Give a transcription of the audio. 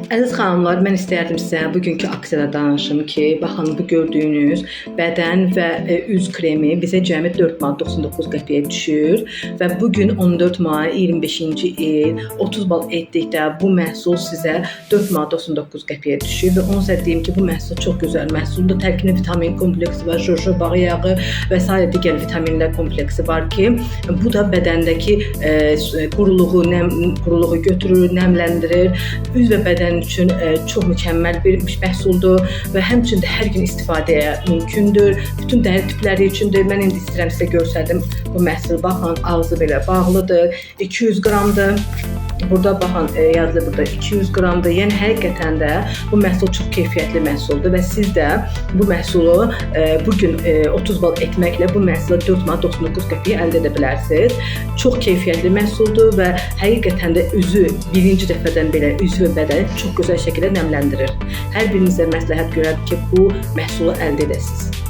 Əziz xanımlar, mən istərdim sizə bugünkü aksiyada danışım ki, baxın bu gördüyünüz bədən və üz kremi bizə cəmi 4 manat 99 qəpiyə düşür və bugün 14 may 25-ci il 30 bal etdikdə bu məhsul sizə 4 manat 99 qəpiyə düşür və onu sizə deyim ki, bu məhsul çox gözəl məhsuldur. Tərkibində vitamin kompleksi var, jojoba yağı və sair digər vitaminlər kompleksi var ki, bu da bədəndəki quruluğu götürür, nəmləndirir. Üz və bədən üçün çox mükəmməl bir məhsuldur və həmçinin də hər gün istifadəyə mümkündür. Bütün dəri tipləri üçündür. Mən indi istəyirəm sizə göstərdim bu məhsulu. Baxın, ağzı belə bağlıdır. 200 qramdır. Burada baxın, yazılır burada 200 qramdır. Yəni həqiqətən də bu məhsul çox keyfiyyətli məhsuldur və siz də bu məhsulu bugün 30 bal etməklə bu məhsulu 4 manat 99 qəpiyə əldə edə bilərsiniz. Çox keyfiyyətli məhsuldur və həqiqətən də üzü birinci dəfədən belə üzü və bədəni çox gözəl şəkildə nəmləndirir. Hər birinizə məsləhət görərdim ki, bu məhsulu əldə edəsiniz.